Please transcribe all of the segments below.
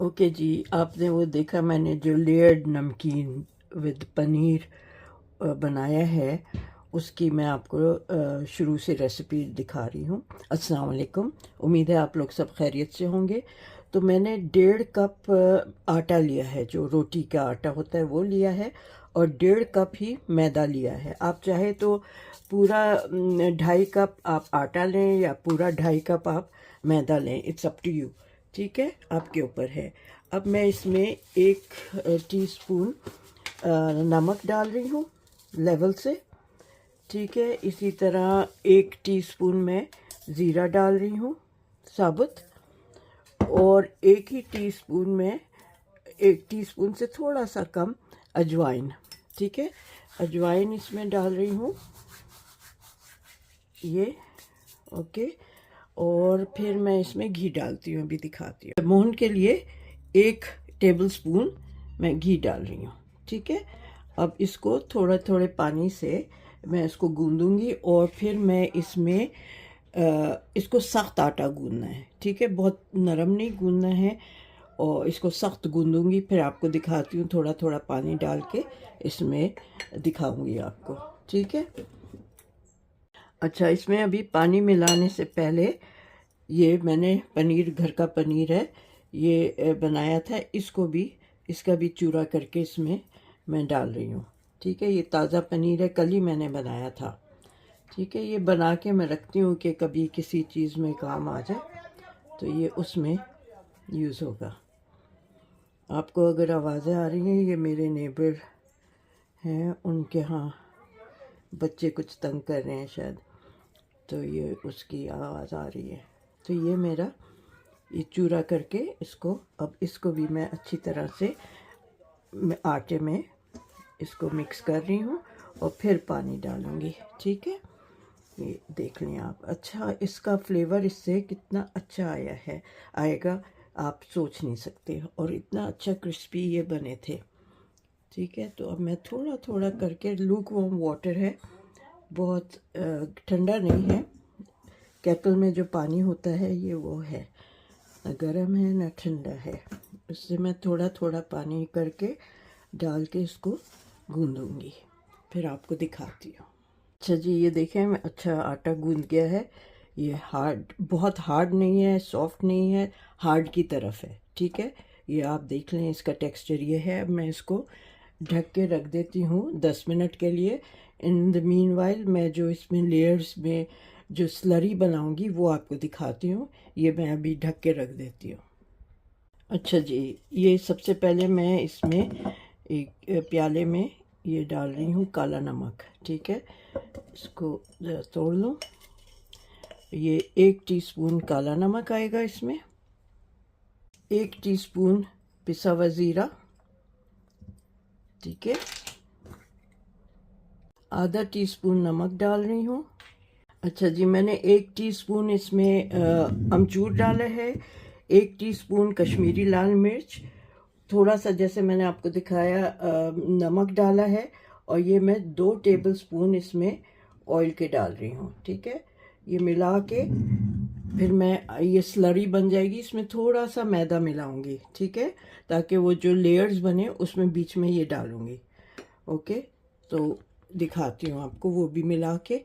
Okay जी, आपने वो देखा मैंने जो लेयर्ड नमकीन विद पनीर बनाया है, उसकी मैं आपको शुरू से रेसिपी दिखा रही हूँ। अस्सलाम वालेकुम, उम्मीद है आप लोग सब खैरियत से होंगे। तो मैंने 1.5 कप आटा लिया है, जो रोटी का आटा होता है वो लिया है, और 1.5 कप ही मैदा लिया है। आप चाहे तो पूरा 2.5 कप आप आटा लें या पूरा 2.5 कप आप मैदा लें, इट्स अप टू यू। ठीक है, आपके ऊपर है। अब मैं इसमें 1 टीस्पून नमक डाल रही हूँ लेवल से। ठीक है, इसी तरह 1 टीस्पून मैं ज़ीरा डाल रही हूँ साबुत, और 1 ही टीस्पून में 1 टीस्पून से थोड़ा सा कम अजवाइन। ठीक है, अजवाइन इसमें डाल रही हूँ ये। ओके, और फिर मैं इसमें घी डालती हूँ, अभी दिखाती हूँ। मोहन के लिए 1 टेबल स्पून मैं घी डाल रही हूँ। ठीक है, अब इसको थोड़ा थोड़े पानी से मैं इसको गूंदूंगी, और फिर मैं इसमें इसको सख्त आटा गूंदना है। ठीक है, बहुत नरम नहीं गूंदना है, और इसको सख्त गूंदूंगी। फिर आपको दिखाती हूँ, थोड़ा थोड़ा पानी डाल के इसमें दिखाऊंगी आपको। ठीक है, अच्छा, इसमें अभी पानी मिलाने से पहले ये मैंने पनीर, घर का पनीर है ये, बनाया था, इसको भी, इसका भी चूरा करके इसमें मैं डाल रही हूँ। ठीक है, ये ताज़ा पनीर है, कल ही मैंने बनाया था। ठीक है, ये बना के मैं रखती हूँ कि कभी किसी चीज़ में काम आ जाए तो ये उसमें यूज़ होगा। आपको अगर आवाज़ें आ रही हैं, ये मेरे नेबर हैं, उनके यहाँ बच्चे कुछ तंग कर रहे हैं शायद, तो ये उसकी आवाज़ आ रही है। तो ये मेरा ये चूरा करके इसको, अब इसको भी मैं अच्छी तरह से आटे में इसको मिक्स कर रही हूँ, और फिर पानी डालूँगी। ठीक है, ये देख लें आप। अच्छा, इसका फ्लेवर इससे कितना अच्छा आया है, आएगा आप सोच नहीं सकते, और इतना अच्छा क्रिस्पी ये बने थे। ठीक है, तो अब मैं थोड़ा थोड़ा करके, लूक वार्म वाटर है, बहुत ठंडा नहीं है। केटल में जो पानी होता है ये वो है, न गर्म है न ठंडा है। उससे मैं थोड़ा थोड़ा पानी करके डाल के इसको गूंदूंगी, फिर आपको दिखाती हूँ। अच्छा जी, ये देखें, मैं अच्छा आटा गूंद गया है। ये हार्ड, बहुत हार्ड नहीं है, सॉफ्ट नहीं है, हार्ड की तरफ है। ठीक है, ये आप देख लें, इसका टेक्सचर ये है। अब मैं इसको ढक के रख देती हूँ 10 मिनट के लिए। इन द मीन वाइल मैं जो इसमें लेयर्स में जो स्लरी बनाऊंगी वो आपको दिखाती हूँ। ये मैं अभी ढक के रख देती हूँ। अच्छा जी, ये सबसे पहले मैं इसमें एक प्याले में ये डाल रही हूँ काला नमक। ठीक है, इसको ज़रा तोड़ लूँ। ये 1 टीस्पून काला नमक आएगा इसमें, 1 टीस्पून पिसा हुआ ज़ीरा। ठीक है, आधा टीस्पून नमक डाल रही हूँ। अच्छा जी, मैंने 1 टीस्पून इसमें अमचूर डाला है, 1 टीस्पून कश्मीरी लाल मिर्च, थोड़ा सा जैसे मैंने आपको दिखाया नमक डाला है, और ये मैं 2 टेबल स्पून इसमें ऑयल के डाल रही हूँ। ठीक है, ये मिला के फिर मैं, ये स्लरी बन जाएगी, इसमें थोड़ा सा मैदा मिलाऊंगी। ठीक है, ताकि वो जो लेयर्स बने उसमें बीच में ये डालूंगी। ओके, तो दिखाती हूँ आपको, वो भी मिला के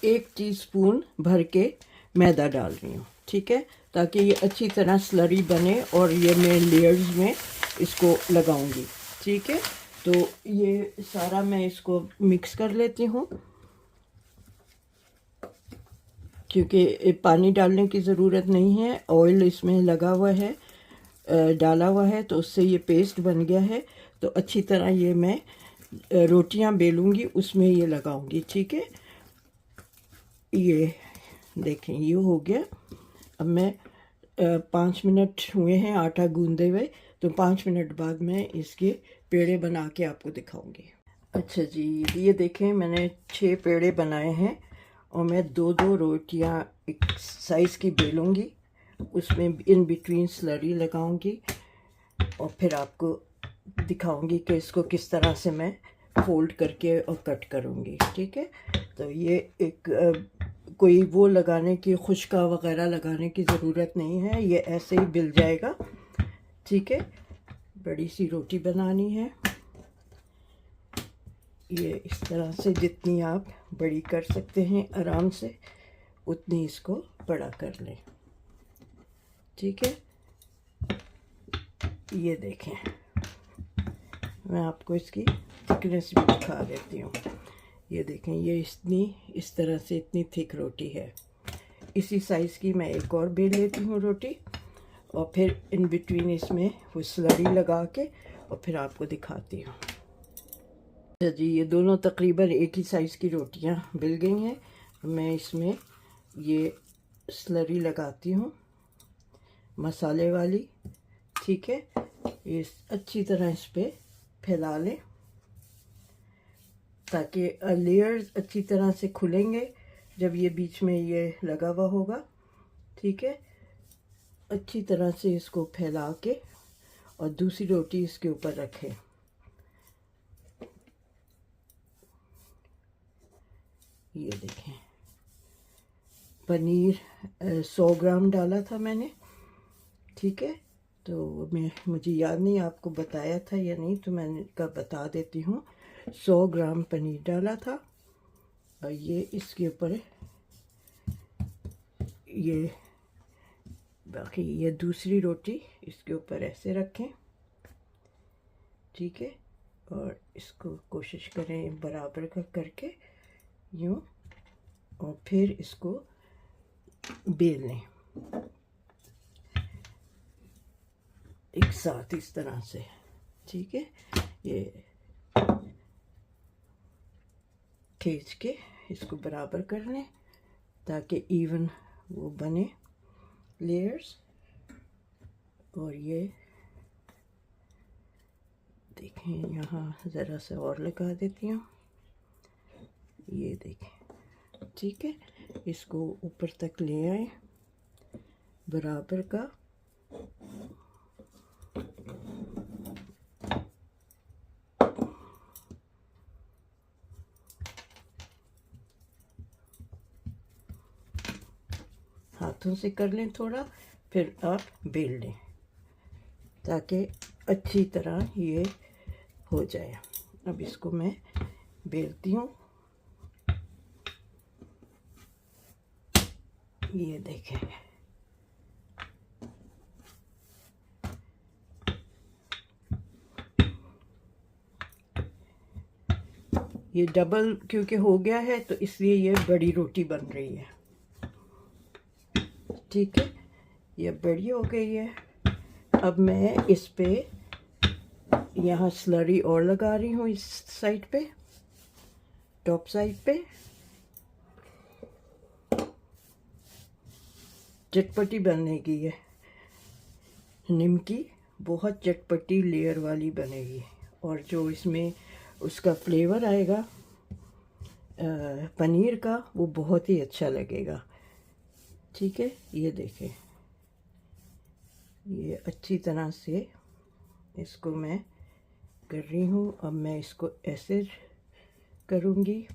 1 टीस्पून भर के मैदा डाल रही हूँ। ठीक है, ताकि ये अच्छी तरह स्लरी बने, और ये मैं लेयर्स में इसको लगाऊंगी। ठीक है, तो ये सारा मैं इसको मिक्स कर लेती हूँ, क्योंकि पानी डालने की ज़रूरत नहीं है, ऑयल इसमें लगा हुआ है, डाला हुआ है, तो उससे ये पेस्ट बन गया है। तो अच्छी तरह ये मैं रोटियां बेलूंगी, उसमें ये लगाऊंगी। ठीक है, ये देखें, ये हो गया। अब मैं 5 मिनट हुए हैं आटा गूंदे हुए, तो 5 मिनट बाद मैं इसके पेड़े बना के आपको दिखाऊंगी। अच्छा जी, ये देखें, मैंने 6 पेड़े बनाए हैं, और मैं 2-2 रोटियां एक साइज़ की बेलूंगी, उसमें इन बिटवीन स्लरी लगाऊंगी, और फिर आपको दिखाऊंगी कि इसको किस तरह से मैं फोल्ड करके और कट करूंगी। ठीक है, तो ये एक कोई वो लगाने की, खुशका वगैरह लगाने की ज़रूरत नहीं है, ये ऐसे ही बिल जाएगा। ठीक है, बड़ी सी रोटी बनानी है। ये इस तरह से जितनी आप बड़ी कर सकते हैं आराम से, उतनी इसको बड़ा कर लें। ठीक है, ये देखें, मैं आपको इसकी थिकनेस भी दिखा देती हूँ। ये देखें, ये इस तरह से इतनी थिक रोटी है। इसी साइज़ की मैं एक और बेल लेती हूँ रोटी, और फिर इन बिटवीन इसमें वो स्लरी लगा के और फिर आपको दिखाती हूँ। जी, ये दोनों तकरीबन एक ही साइज़ की रोटियाँ बिल गई हैं। मैं इसमें ये स्लरी लगाती हूँ मसाले वाली। ठीक है, ये अच्छी तरह इस पर फैला लें ताकि लेयर्स अच्छी तरह से खुलेंगे जब ये बीच में ये लगा हुआ होगा। ठीक है, अच्छी तरह से इसको फैला के और दूसरी रोटी इसके ऊपर रखें। ये देखें, पनीर 100 ग्राम डाला था मैंने। ठीक है, तो मुझे याद नहीं आपको बताया था या नहीं, तो मैंने बता देती हूँ। 100 ग्राम पनीर डाला था, और ये इसके ऊपर ये बाकी ये दूसरी रोटी इसके ऊपर ऐसे रखें। ठीक है, और इसको कोशिश करें बराबर का करके यूँ, और फिर इसको बेल लें एक साथ इस तरह से। ठीक है, ये खींच के इसको बराबर कर लें ताकि इवन वो बने लेयर्स। और ये देखें, यहाँ ज़रा सा और लगा देती हूँ। ये देखें, ठीक है, इसको ऊपर तक ले आए बराबर का। हाथों से कर लें थोड़ा, फिर आप बेल लें ताकि अच्छी तरह ये हो जाए। अब इसको मैं बेलती हूँ। ये देखें, ये डबल क्योंकि हो गया है तो इसलिए ये बड़ी रोटी बन रही है। ठीक है, ये बड़ी हो गई है। अब मैं इस पे यहाँ स्लरी और लगा रही हूँ इस साइड पे, टॉप साइड पे। चटपटी बनेगी ये निमकी, बहुत चटपटी लेयर वाली बनेगी, और जो इसमें उसका फ्लेवर आएगा पनीर का, वो बहुत ही अच्छा लगेगा। ठीक है, ये देखें, ये अच्छी तरह से इसको मैं कर रही हूँ। अब मैं इसको ऐसे करूँगी।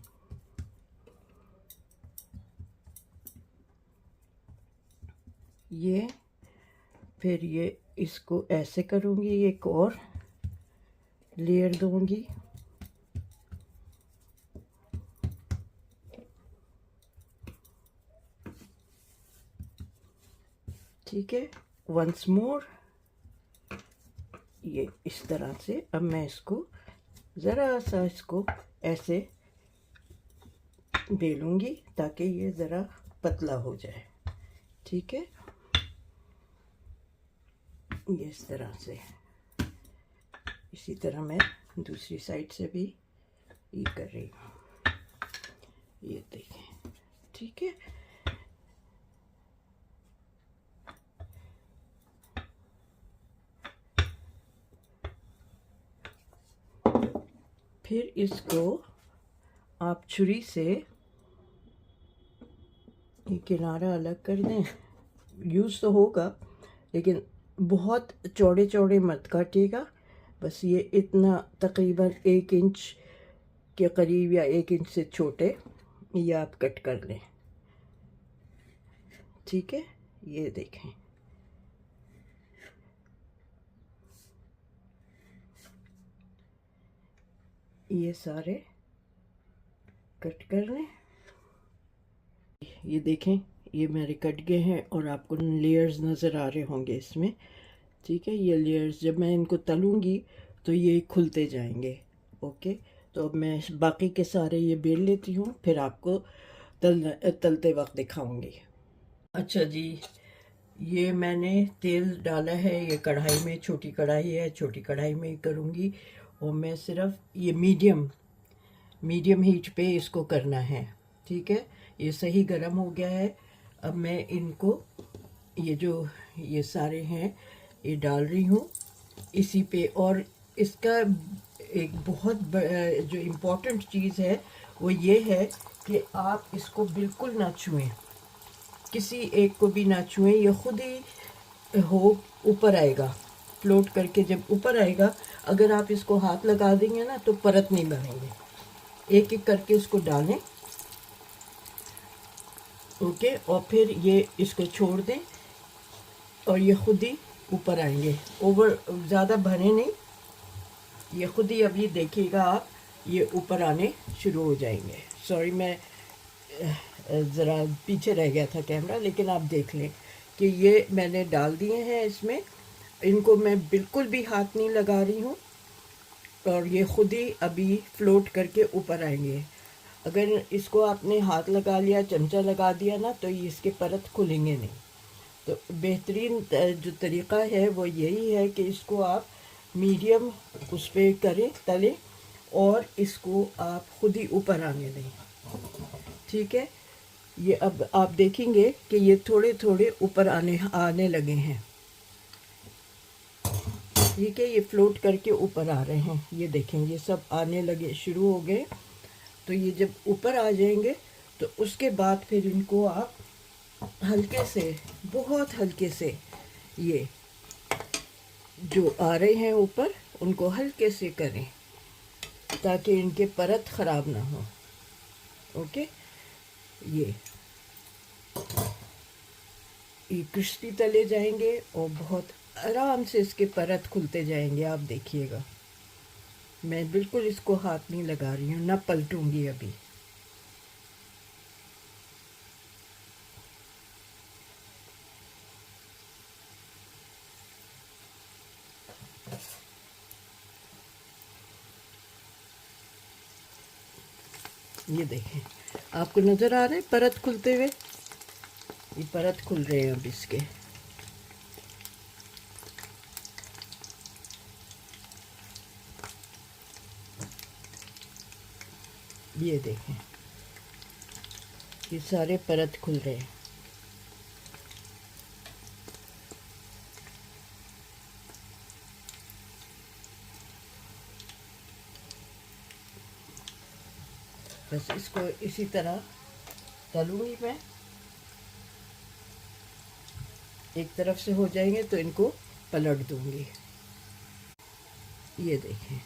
ये फिर ये इसको ऐसे करूँगी, एक और लेयर दूँगी। ठीक है, वंस मोर ये इस तरह से। अब मैं इसको ज़रा सा इसको ऐसे बेलूँगी ताकि ये ज़रा पतला हो जाए। ठीक है, ये इस तरह से। इसी तरह मैं दूसरी साइड से भी ये कर रही हूँ। ये देखें, ठीक है, फिर इसको आप छुरी से ये किनारा अलग कर दें। यूज़ तो होगा लेकिन बहुत चौड़े चौड़े मत काटिएगा, बस ये इतना तकरीबन 1 इंच के करीब या 1 इंच से छोटे ये आप कट कर लें। ठीक है, ये देखें, ये सारे कट कर लें। ये देखें, ये मेरे कट गए हैं और आपको लेयर्स नज़र आ रहे होंगे इसमें। ठीक है, ये लेयर्स जब मैं इनको तलूँगी तो ये खुलते जाएंगे। ओके, तो अब मैं बाकी के सारे ये बेल लेती हूँ, फिर आपको तलते वक्त दिखाऊंगी। अच्छा जी, ये मैंने तेल डाला है, ये कढ़ाई में, छोटी कढ़ाई है, छोटी कढ़ाई में ही करूँगी। और मैं सिर्फ ये मीडियम हीट पे इसको करना है। ठीक है, ये सही गर्म हो गया है। अब मैं इनको ये सारे हैं ये डाल रही हूँ इसी पे। और इसका एक बहुत जो इम्पोर्टेंट चीज़ है वो ये है कि आप इसको बिल्कुल ना छुएं, किसी एक को भी ना छुएं। ये खुद ही हो ऊपर आएगा, फ्लोट करके जब ऊपर आएगा, अगर आप इसको हाथ लगा देंगे ना तो परत नहीं बनेंगे। एक एक करके इसको डालें। ओके, और फिर ये इसको छोड़ दें और ये खुद ही ऊपर आएंगे। ओवर ज़्यादा भरे नहीं, ये खुद ही अभी देखिएगा आप, ये ऊपर आने शुरू हो जाएंगे। सॉरी, मैं ज़रा पीछे रह गया था कैमरा, लेकिन आप देख लें कि ये मैंने डाल दिए हैं इसमें। इनको मैं बिल्कुल भी हाथ नहीं लगा रही हूँ और ये खुद ही अभी फ्लोट करके ऊपर आएंगे। अगर इसको आपने हाथ लगा लिया, चमचा लगा दिया ना, तो ये इसके परत खुलेंगे नहीं। तो बेहतरीन जो तरीक़ा है वो यही है कि इसको आप मीडियम उस पर करें, तलें, और इसको आप खुद ही ऊपर आने दें। ठीक है, ये अब आप देखेंगे कि ये थोड़े थोड़े ऊपर आने लगे हैं। ठीक है, ये फ्लोट करके ऊपर आ रहे हैं। ये देखें, ये सब आने लगे, शुरू हो गए। तो ये जब ऊपर आ जाएंगे तो उसके बाद फिर इनको आप हल्के से, बहुत हल्के से, ये जो आ रहे हैं ऊपर उनको हल्के से करें ताकि इनके परत ख़राब ना हो। ओके, ये क्रिस्पी तले जाएंगे और बहुत आराम से इसके परत खुलते जाएंगे। आप देखिएगा, मैं बिल्कुल इसको हाथ नहीं लगा रही हूँ, ना पलटूंगी अभी। ये देखें, आपको नज़र आ रहे हैं परत खुलते हुए? ये परत खुल रहे हैं अब इसके। ये देखें, ये सारे परत खुल रहे हैं। बस इसको इसी तरह तलूँगी मैं। एक तरफ से हो जाएंगे तो इनको पलट दूँगी। ये देखें,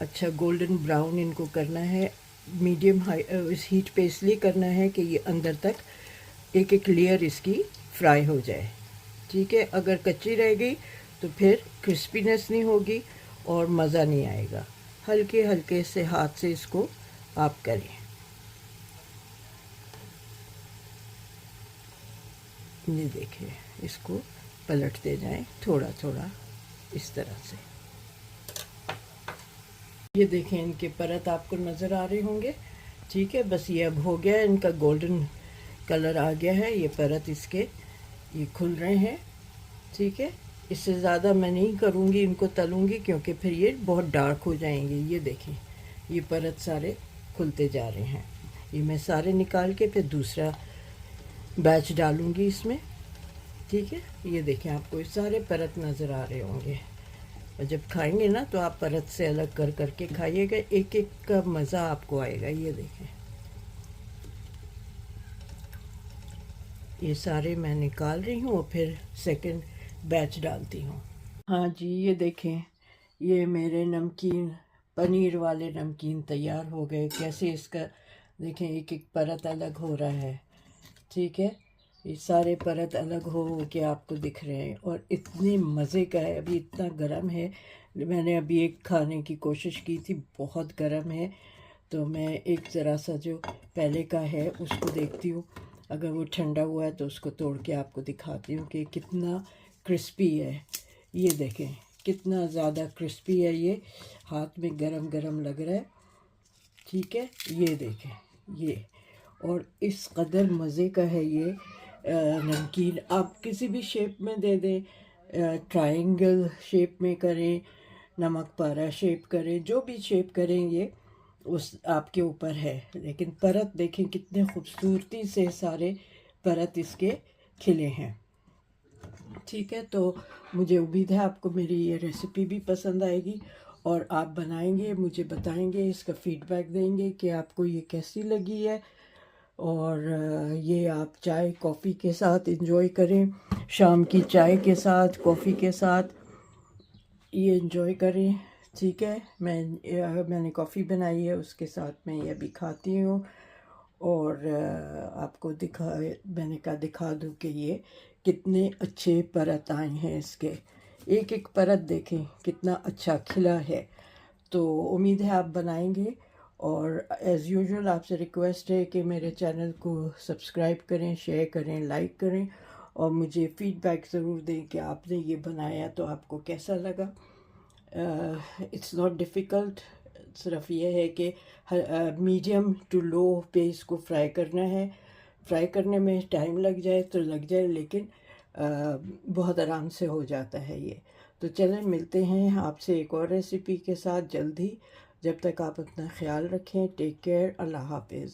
अच्छा गोल्डन ब्राउन इनको करना है। मीडियम हाई इस हीट पे इसलिए करना है कि ये अंदर तक एक एक लेयर इसकी फ्राई हो जाए। ठीक है, अगर कच्ची रह गई तो फिर क्रिस्पीनेस नहीं होगी और मज़ा नहीं आएगा। हल्के हल्के से हाथ से इसको आप करें। ये देखिए, इसको पलटते जाएं थोड़ा थोड़ा इस तरह से। ये देखें, इनके परत आपको नज़र आ रहे होंगे। ठीक है, बस ये अब हो गया है, इनका गोल्डन कलर आ गया है। ये परत इसके ये खुल रहे हैं। ठीक है, इससे ज़्यादा मैं नहीं करूँगी, इनको तलूँगी, क्योंकि फिर ये बहुत डार्क हो जाएंगे। ये देखें, ये परत सारे खुलते जा रहे हैं। ये मैं सारे निकाल के फिर दूसरा बैच डालूँगी इसमें। ठीक है, ये देखें, आपको ये सारे परत नज़र आ रहे होंगे। और जब खाएंगे ना तो आप परत से अलग कर करके खाइएगा, एक एक का मज़ा आपको आएगा। ये देखें, ये सारे मैं निकाल रही हूँ और फिर सेकंड बैच डालती हूँ। हाँ जी, ये देखें, ये मेरे नमकीन, पनीर वाले नमकीन तैयार हो गए। कैसे इसका देखें, एक एक परत अलग हो रहा है। ठीक है, ये सारे परत अलग हो के आपको दिख रहे हैं और इतने मज़े का है। अभी इतना गर्म है, मैंने अभी एक खाने की कोशिश की थी, बहुत गर्म है। तो मैं एक ज़रा सा जो पहले का है उसको देखती हूँ, अगर वो ठंडा हुआ है तो उसको तोड़ के आपको दिखाती हूँ कि कितना क्रिस्पी है। ये देखें कितना ज़्यादा क्रिस्पी है, ये हाथ में गरम गरम लग रहा है। ठीक है, ये देखें ये, और इस कदर मज़े का है ये नमकीन। आप किसी भी शेप में दे दें, ट्रायंगल शेप में करें, नमक पारा शेप करें, जो भी शेप करें ये उस आपके ऊपर है। लेकिन परत देखें कितने खूबसूरती से सारे परत इसके खिले हैं। ठीक है, तो मुझे उम्मीद है आपको मेरी ये रेसिपी भी पसंद आएगी और आप बनाएंगे, मुझे बताएंगे, इसका फीडबैक देंगे कि आपको ये कैसी लगी है। और ये आप चाय कॉफ़ी के साथ इंजॉय करें, शाम की चाय के साथ कॉफ़ी के साथ ये इंजॉय करें। ठीक है, मैंने कॉफ़ी बनाई है, उसके साथ मैं ये भी खाती हूँ। और आपको मैंने कहा दिखा दूँ कि ये कितने अच्छे परत आए हैं इसके। एक एक परत देखें कितना अच्छा खिला है। तो उम्मीद है आप बनाएंगे। और एज़ यूजुअल आपसे रिक्वेस्ट है कि मेरे चैनल को सब्सक्राइब करें, शेयर करें, लाइक करें और मुझे फ़ीडबैक ज़रूर दें कि आपने ये बनाया तो आपको कैसा लगा। इट्स नॉट डिफ़िकल्ट, सिर्फ ये है कि मीडियम टू लो पे इसको फ्राई करना है। फ्राई करने में टाइम लग जाए तो लग जाए, लेकिन बहुत आराम से हो जाता है ये। तो चलें मिलते हैं आपसे एक और रेसिपी के साथ जल्द ही। जब तक आप अपना ख्याल रखें, टेक केयर, अल्लाह हाफिज़।